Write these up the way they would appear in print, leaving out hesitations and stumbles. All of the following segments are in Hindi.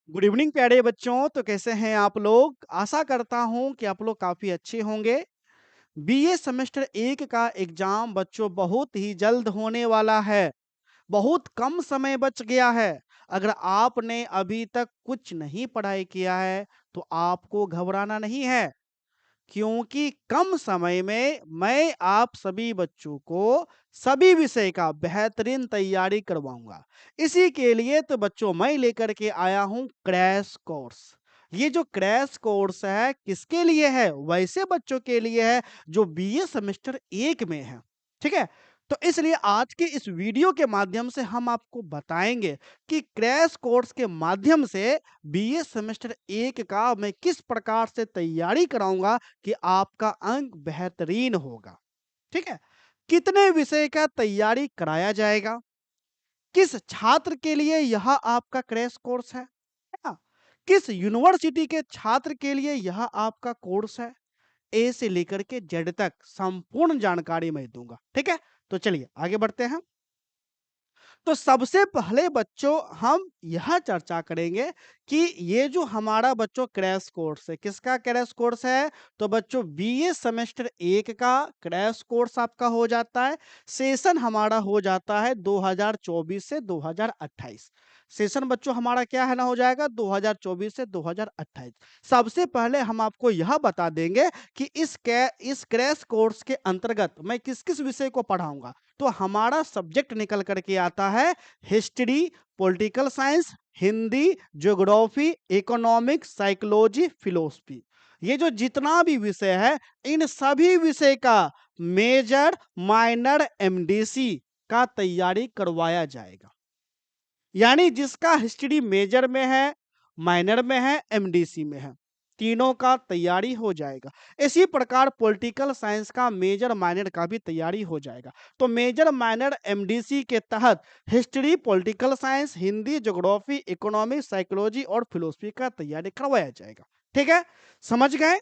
गुड इवनिंग प्यारे बच्चों। तो कैसे हैं आप लोग? आशा करता हूं कि आप लोग काफी अच्छे होंगे। बीए सेमेस्टर 1 का एग्जाम बच्चों बहुत ही जल्द होने वाला है। बहुत कम समय बच गया है। अगर आपने अभी तक कुछ नहीं पढ़ाई किया है तो आपको घबराना नहीं है, क्योंकि कम समय में मैं आप सभी बच्चों को सभी विषय का बेहतरीन तैयारी करवाऊंगा। इसी के लिए तो बच्चों मैं लेकर के आया हूं क्रैश कोर्स। ये जो क्रैश कोर्स है किसके लिए है? वैसे बच्चों के लिए है जो बीए सेमेस्टर 1 में है। ठीक है? तो इसलिए आज के इस वीडियो के माध्यम से हम आपको बताएंगे कि क्रैश कोर्स के माध्यम से बीए सेमेस्टर 1 का मैं किस प्रकार से तैयारी कराऊंगा कि आपका अंक बेहतरीन होगा। ठीक है? कितने विषय का तैयारी कराया जाएगा? किस छात्र के लिए यह आपका क्रैश कोर्स है ना? किस यूनिवर्सिटी के छात्र के लिए यह आपका कोर्स है? ए से लेकर के जेड तक संपूर्ण जानकारी मैं दूंगा। ठीक है? तो चलिए आगे बढ़ते हैं। तो सबसे पहले बच्चों हम यह चर्चा करेंगे कि ये जो हमारा बच्चों क्रैश कोर्स है, किसका क्रैश कोर्स है? तो बच्चों बीए सेमेस्टर 1 का क्रैश कोर्स आपका हो जाता है। सेशन हमारा हो जाता है 2024 से 2028। सेशन बच्चों हमारा क्या है ना, हो जाएगा 2024 से 2028। सबसे पहले हम आपको यह बता देंगे कि इस क्रैश कोर्स के अंतर्गत मैं किस किस विषय को पढ़ाऊंगा। तो हमारा सब्जेक्ट निकल करके आता है history, political science, Hindi, geography, economics, psychology, philosophy. ये जो जितना भी विषय है इन सभी विषय का मेजर, माइनर, एमडीसी का तैयारी करवाया जाएगा। यानी जिसका हिस्ट्री मेजर में है, माइनर में है, एमडीसी में है, तीनों का तैयारी हो जाएगा। इसी प्रकार पॉलिटिकल साइंस का मेजर माइनर का भी तैयारी हो जाएगा। तो मेजर माइनर एमडीसी के तहत history, political science, Hindi, geography, economics, psychology और फिलोसफी का तैयारी करवाया जाएगा। ठीक है? समझ गए?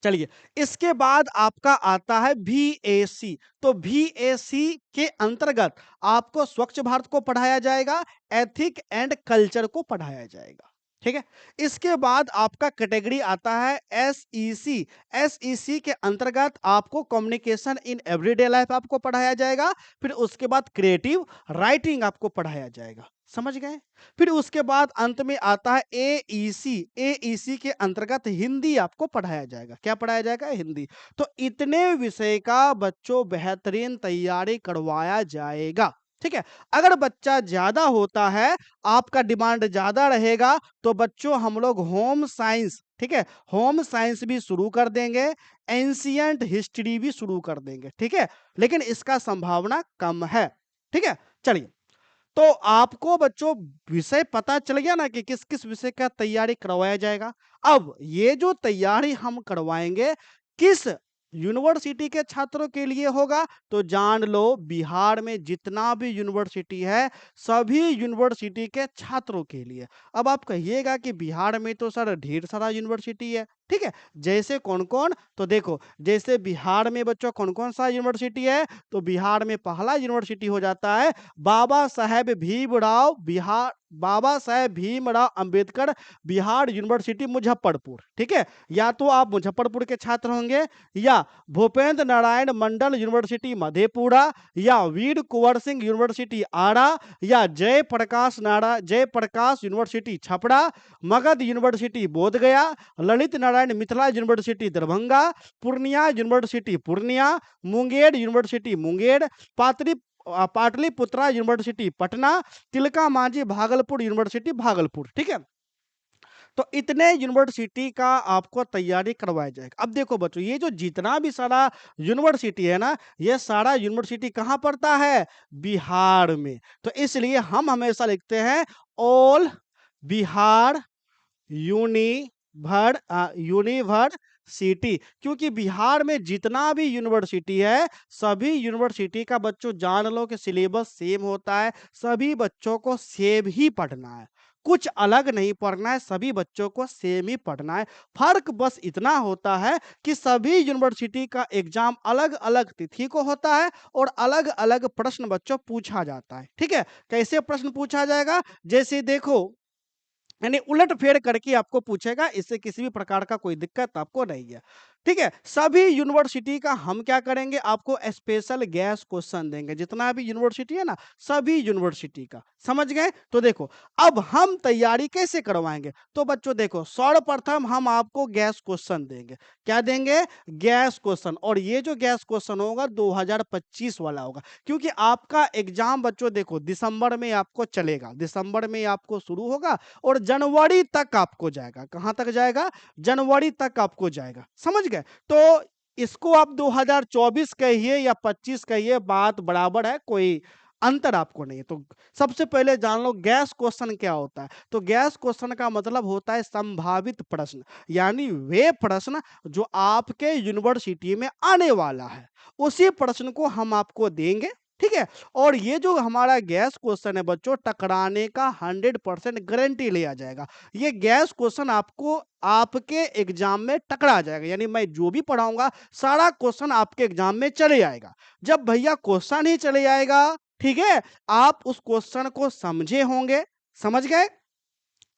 चलिए, इसके बाद आपका आता है VAC। तो VAC के अंतर्गत आपको स्वच्छ भारत को पढ़ाया जाएगा, एथिक एंड कल्चर को पढ़ाया जाएगा। ठीक है? इसके बाद आपका कैटेगरी आता है SEC। SEC के अंतर्गत आपको कम्युनिकेशन इन एवरीडे लाइफ आपको पढ़ाया जाएगा। फिर उसके बाद क्रिएटिव राइटिंग आपको पढ़ाया जाएगा। समझ गए? फिर उसके बाद अंत में आता है AEC। AEC के अंतर्गत हिंदी आपको पढ़ाया जाएगा। क्या पढ़ाया जाएगा? हिंदी। तो इतने विषय का बच्चों बेहतरीन तैयारी करवाया जाएगा। ठीक है? अगर बच्चा ज्यादा होता है, आपका डिमांड ज्यादा रहेगा, तो बच्चों हम लोग होम साइंस, ठीक है, होम साइंस भी शुरू कर देंगे, एंशियंट हिस्ट्री भी शुरू कर देंगे। ठीक है? लेकिन इसका संभावना कम है। ठीक है? चलिए, तो आपको बच्चों विषय पता चल गया ना कि किस किस विषय का तैयारी करवाया जाएगा। अब ये जो तैयारी हम करवाएंगे किस यूनिवर्सिटी के छात्रों के लिए होगा, तो जान लो बिहार में जितना भी यूनिवर्सिटी है सभी यूनिवर्सिटी के छात्रों के लिए। अब आप कहिएगा कि बिहार में तो सर ढेर सारा यूनिवर्सिटी है। ठीक है? जैसे कौन कौन? तो देखो, जैसे बिहार में बच्चों कौन कौन सा यूनिवर्सिटी है, तो बिहार में पहला यूनिवर्सिटी हो जाता है बाबा साहेब भीमराव अंबेडकर बिहार यूनिवर्सिटी मुजफ्फरपुर। ठीक है? या तो आप मुजफ्फरपुर के छात्र होंगे, या भूपेंद्र नारायण मंडल यूनिवर्सिटी मधेपुरा, या वीर कुंवर सिंह यूनिवर्सिटी आरा, या Jayaprakash university Chhapra, Magadh university Bodhgaya, Lalit Narayan Mithila university Darbhanga, Purnea university Purnea, Munger university Munger, Pataliputra university Patna, Tilka Manjhi Bhagalpur university Bhagalpur. ठीक है? तो इतने यूनिवर्सिटी का आपको तैयारी करवाया जाएगा। अब देखो बच्चों, ये जो जितना भी सारा यूनिवर्सिटी है ना, ये सारा यूनिवर्सिटी कहाँ पड़ता है? बिहार में। तो इसलिए हम हमेशा लिखते हैं ऑल बिहार यूनिवर्सिटी, क्योंकि बिहार में जितना भी यूनिवर्सिटी है सभी यूनिवर्सिटी का बच्चों जान लो कि सिलेबस सेम होता है। सभी बच्चों को सेम ही पढ़ना है, कुछ अलग नहीं पढ़ना है, सभी बच्चों को सेम ही पढ़ना है। फर्क बस इतना होता है कि सभी यूनिवर्सिटी का एग्जाम अलग अलग तिथि को होता है और अलग अलग प्रश्न बच्चों पूछा जाता है। ठीक है? कैसे प्रश्न पूछा जाएगा? जैसे देखो, यानी उलट-फेर करके आपको पूछेगा, इससे किसी भी प्रकार का कोई दिक्कत आपको नहीं है। ठीक है? सभी यूनिवर्सिटी का हम क्या करेंगे, आपको स्पेशल गैस क्वेश्चन देंगे। जितना भी यूनिवर्सिटी है ना, सभी यूनिवर्सिटी का। समझ गए? तो देखो, अब हम तैयारी कैसे करवाएँगे? तो बच्चों देखो, सर्वप्रथम हम आपको गैस क्वेश्चन देंगे। क्या देंगे? गैस क्वेश्चन, और ये जो गैस क्वेश्चन होगा 2025 वाला होगा। क्योंकि आपका एग्ज़ाम बच्चों देखो दिसंबर में आपको चलेगा। दिसंबर में आपको शुरू होगा और जनवरी तक आपको जाएगा। कहाँ तक जाएगा? जनवरी तक आपको जाएगा। समझ गए? तो इसको आप 2024 कहिए या 25 कहिए, बात बराबर है, कोई अंतर आपको नहीं है। तो सबसे पहले जान लो गैस क्वेश्चन क्या होता है। तो गैस क्वेश्चन का मतलब होता है संभावित प्रश्न, यानी वे प्रश्न जो आपके यूनिवर्सिटी में आने वाला है, उसी प्रश्न को हम आपको देंगे। ठीक है? और ये जो हमारा गैस क्वेश्चन है बच्चों, टकराने का 100% गारंटी लिया जाएगा। ये गैस क्वेश्चन आपको आपके एग्जाम में टकरा जाएगा, यानी मैं जो भी पढ़ाऊंगा सारा क्वेश्चन आपके एग्जाम में चले आएगा। जब भैया क्वेश्चन ही चले आएगा, ठीक है, आप उस क्वेश्चन को समझे होंगे, समझ गए,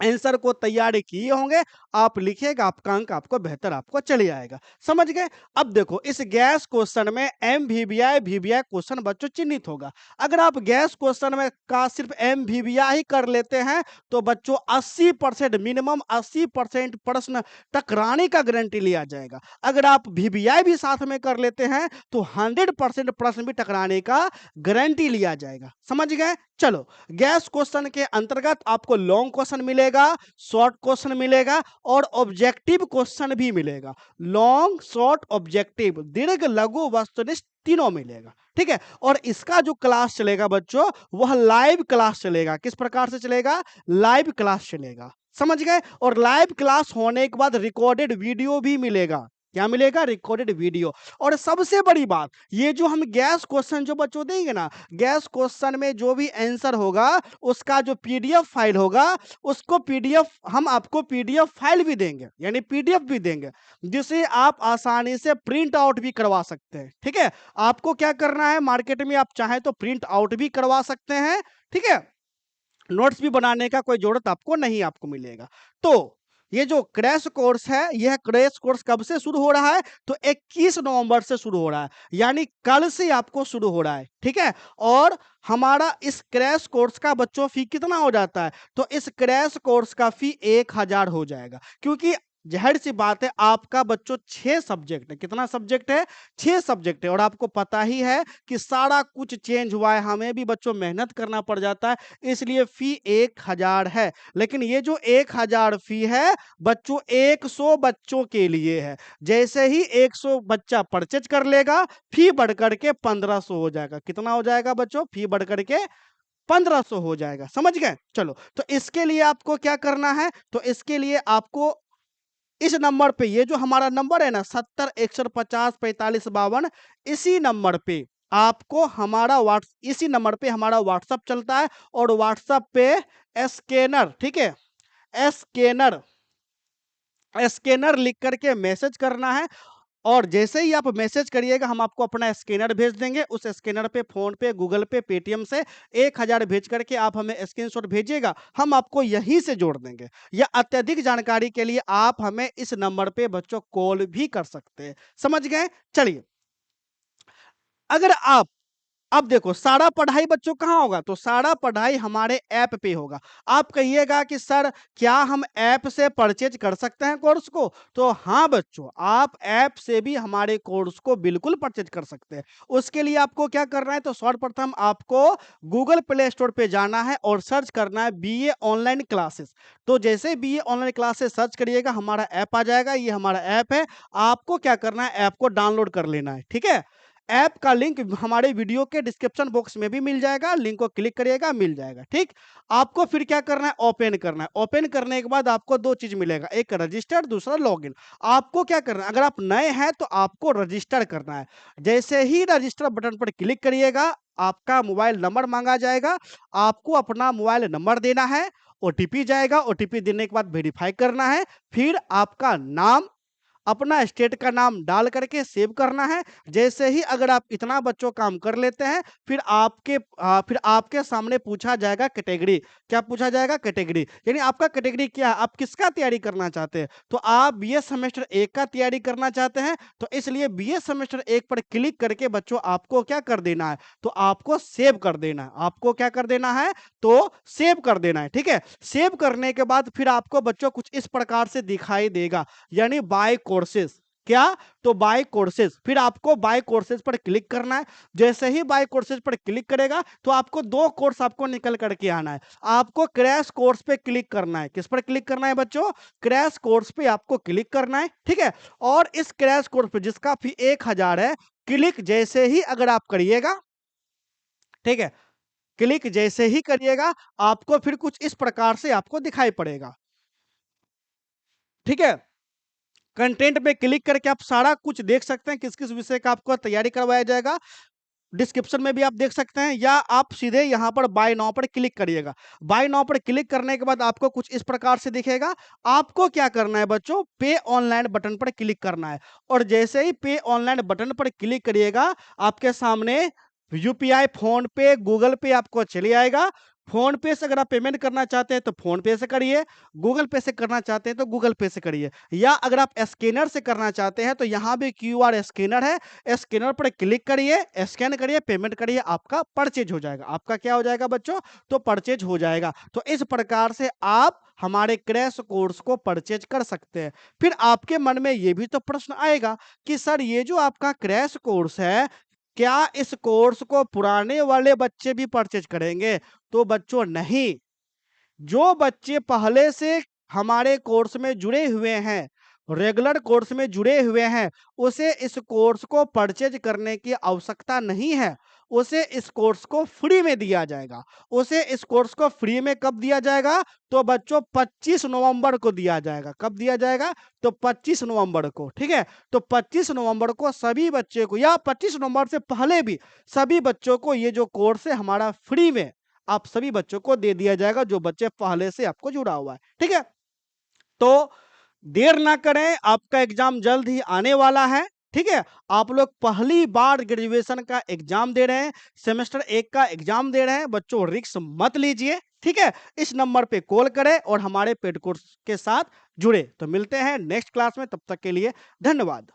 आंसर को तैयारी किए होंगे, आप लिखिएगा, आपका अंक आपको बेहतर आपको चले आएगा। समझ गए? अब देखो इस गैस क्वेश्चन में एमवीवीआई, वीवीआई क्वेश्चन बच्चों चिन्हित होगा। अगर आप गैस क्वेश्चन में का सिर्फ एमवीवीआई ही कर लेते हैं, तो बच्चों 80% मिनिमम 80% प्रश्न टकराने का गारंटी लिया जाएगा। अगर आप वीवीआई भी साथ में कर लेते हैं, तो 100% प्रश्न भी टकराने का गारंटी लिया जाएगा। समझ गए? चलो, गैस क्वेश्चन के अंतर्गत आपको लॉन्ग क्वेश्चन मिलेगा, शॉर्ट क्वेश्चन मिलेगा और ऑब्जेक्टिव क्वेश्चन भी मिलेगा। लॉन्ग, शॉर्ट, ऑब्जेक्टिव, दीर्घ, लघु, वस्तुनिष्ठ तीनों मिलेगा। ठीक है? और इसका जो क्लास चलेगा बच्चों, वह लाइव क्लास चलेगा। किस प्रकार से चलेगा? लाइव क्लास चलेगा। समझ गए? और लाइव क्लास होने के बाद रिकॉर्डेड वीडियो भी मिलेगा। क्या मिलेगा? Recorded video. और सबसे बड़ी बात, ये जो हम गैस क्वेश्चन जो बच्चों देंगे ना, गैस क्वेश्चन में जो भी आंसर होगा, उसका जो पीडीएफ फाइल होगा, उसको पीडीएफ हम आपको पीडीएफ फाइल भी देंगे, यानी पीडीएफ भी देंगे, जिसे आप आसानी से प्रिंट आउट भी करवा सकते हैं। ठीक है? आपको क्या करना है, मार्केट में आप चाहें तो प्रिंट आउट भी करवा सकते हैं। ठीक है? नोट्स भी बनाने का कोई ज़रूरत आपको नहीं आपको मिलेगा। तो ये जो क्रैश कोर्स है, यह क्रैश कोर्स कब से शुरू हो रहा है? तो 21 नवंबर से शुरू हो रहा है, यानी कल से आपको शुरू हो रहा है। ठीक है? और हमारा इस क्रैश कोर्स का बच्चों फी कितना हो जाता है? तो इस क्रैश कोर्स का फी 1000 हो जाएगा, क्योंकि ज़ाहिर-सी बात है, आपका बच्चों 6 सब्जेक्ट है। कितना सब्जेक्ट है? 6 सब्जेक्ट है, और आपको पता ही है कि सारा कुछ चेंज हुआ है, हमें भी बच्चों मेहनत करना पड़ जाता है, इसलिए फी 1000 है। लेकिन ये जो 1000 फी है बच्चों 100 बच्चों के लिए है। जैसे ही 100 बच्चा परचेज कर लेगा, फी बढ़ कर के 1500 हो जाएगा। कितना हो जाएगा बच्चों? फी बढ़ कर के 1500 हो जाएगा। समझ गए? चलो, तो इसके लिए आपको क्या करना है? तो इसके लिए आपको इस नंबर पे, ये जो हमारा नंबर है ना 70 150 45 52, इसी नंबर पे आपको हमारा व्हाट्स इसी नंबर पे हमारा व्हाट्सएप चलता है, और व्हाट्सएप पे स्कैनर, ठीक है, स्कैनर स्कैनर लिख करके मैसेज करना है। और जैसे ही आप मैसेज करिएगा, हम आपको अपना स्कैनर भेज देंगे। उस स्कैनर पे फ़ोन पे, गूगल पे, पेटीएम से 1000 भेज करके आप हमें स्क्रीनशॉट भेजिएगा, हम आपको यहीं से जोड़ देंगे। या अत्यधिक जानकारी के लिए आप हमें इस नंबर पे बच्चों कॉल भी कर सकते हैं। समझ गए? चलिए, अगर आप अब देखो सारा पढ़ाई बच्चों कहाँ होगा? तो सारा पढ़ाई हमारे ऐप पे होगा। आप कहिएगा कि सर क्या हम ऐप से परचेज़ कर सकते हैं कोर्स को? तो हाँ बच्चों, आप ऐप से भी हमारे कोर्स को बिल्कुल परचेज़ कर सकते हैं। उसके लिए आपको क्या करना है? तो सर्वप्रथम आपको गूगल प्ले स्टोर पे जाना है और सर्च करना है बीए ऑनलाइन क्लासेस। तो जैसे बीए ऑनलाइन क्लासेस सर्च करिएगा, हमारा ऐप आ जाएगा। ये हमारा ऐप है। आपको क्या करना है? ऐप को डाउनलोड कर लेना है। ठीक है? ऐप का लिंक हमारे वीडियो के डिस्क्रिप्शन बॉक्स में भी मिल जाएगा, लिंक को क्लिक करिएगा, मिल जाएगा। ठीक? आपको फिर क्या करना है? ओपन करना है। ओपन करने के बाद आपको 2 चीज़ मिलेगा, एक रजिस्टर, दूसरा लॉगिन। आपको क्या करना है? अगर आप नए हैं तो आपको रजिस्टर करना है। जैसे ही रजिस्टर बटन पर क्लिक करिएगा, आपका मोबाइल नंबर माँगा जाएगा। आपको अपना मोबाइल नंबर देना है, ओटीपी जाएगा, ओटीपी देने के बाद वेरीफाई करना है। फिर आपका नाम, अपना स्टेट का नाम डाल करके सेव करना है। जैसे ही अगर आप इतना बच्चों काम कर लेते हैं, फिर आपके सामने पूछा जाएगा कैटेगरी। क्या पूछा जाएगा? कैटेगरी। यानी आपका कैटेगरी क्या है? आप किसका तैयारी करना चाहते हैं? तो आप बीए सेमेस्टर 1 का तैयारी करना चाहते हैं, तो इसलिए बीए सेमेस्टर 1 पर क्लिक करके बच्चों आपको क्या कर देना है? तो आपको सेव कर देना है। आपको क्या कर देना है? तो सेव कर देना है, ठीक है? सेव करने के बाद फिर आपको बच्चों कुछ इस प्रकार से दिखाई देगा, यानी बाय कोर्सेज। क्या? तो बाय कोर्सेज। फिर आपको बाय कोर्सेज पर क्लिक करना है। जैसे ही बाय कोर्सेज पर क्लिक करेगा तो आपको 2 कोर्स आपको निकल करके आना है। आपको क्रैश कोर्स पे क्लिक करना है। किस पर क्लिक करना है बच्चों? क्रैश कोर्स पे आपको क्लिक करना है, ठीक है? और इस क्रैश कोर्स पे जिसका फी 1000 है, क्लिक जैसे ही अगर आप करिएगा, ठीक है? क्लिक जैसे ही करिएगा, आपको फिर कुछ इस प्रकार से आपको दिखाई पड़ेगा। ठीक है? कंटेंट पे क्लिक करके आप सारा कुछ देख सकते हैं, किस-किस विषय का आपको तैयारी करवाया जाएगा। डिस्क्रिप्शन में भी आप देख सकते हैं, या आप सीधे यहाँ पर बाय नाउ पर क्लिक करिएगा। बाय नाउ पर क्लिक करने के बाद आपको कुछ इस प्रकार से दिखेगा। आपको क्या करना है बच्चों? पे ऑनलाइन बटन पर क्लिक करना है, और जैसे ही पे ऑनलाइन बटन पर क्लिक करिएगा, आपके सामने यूपीआई, फ़ोन पे, गूगल पे आपको चले आएगा। फ़ोन पे से अगर आप पेमेंट करना चाहते हैं तो फ़ोन पे से करिए, गूगल पे से करना चाहते हैं तो गूगल पे से करिए, या अगर आप स्कैनर से करना चाहते हैं तो यहाँ भी क्यूआर स्कैनर है, स्कैनर पर क्लिक करिए, स्कैन करिए, पेमेंट करिए, आपका परचेज हो जाएगा। आपका क्या हो जाएगा बच्चों? तो परचेज हो जाएगा। तो इस प्रकार से आप हमारे क्रैश कोर्स को परचेज कर सकते हैं। फिर आपके मन में ये भी तो प्रश्न आएगा कि सर, ये जो आपका क्रैश कोर्स है, क्या इस कोर्स को पुराने वाले बच्चे भी परचेज करेंगे? तो बच्चों नहीं। जो बच्चे पहले से हमारे कोर्स में जुड़े हुए हैं, रेगुलर कोर्स में जुड़े हुए हैं, उसे इस कोर्स को परचेज करने की आवश्यकता नहीं है। उसे इस कोर्स को फ्री में दिया जाएगा। उसे इस कोर्स को फ्री में कब दिया जाएगा? तो बच्चों 25 नवंबर को दिया जाएगा। कब दिया जाएगा? तो 25 नवंबर को, ठीक है? तो 25 नवंबर को सभी बच्चे को, या 25 नवंबर से पहले भी सभी बच्चों को ये जो कोर्स है हमारा फ्री में आप सभी बच्चों को दे दिया जाएगा, जो बच्चे पहले से आपको जुड़ा हुआ है, ठीक है? तो देर ना करें, आपका एग्जाम जल्द ही आने वाला है, ठीक है? आप लोग पहली बार ग्रेजुएशन का एग्जाम दे रहे हैं, सेमेस्टर 1 का एग्जाम दे रहे हैं, बच्चों रिस्क मत लीजिए, ठीक है? इस नंबर पे कॉल करें और हमारे पेड कोर्स के साथ जुड़े। तो मिलते हैं नेक्स्ट क्लास में, तब तक के लिए धन्यवाद।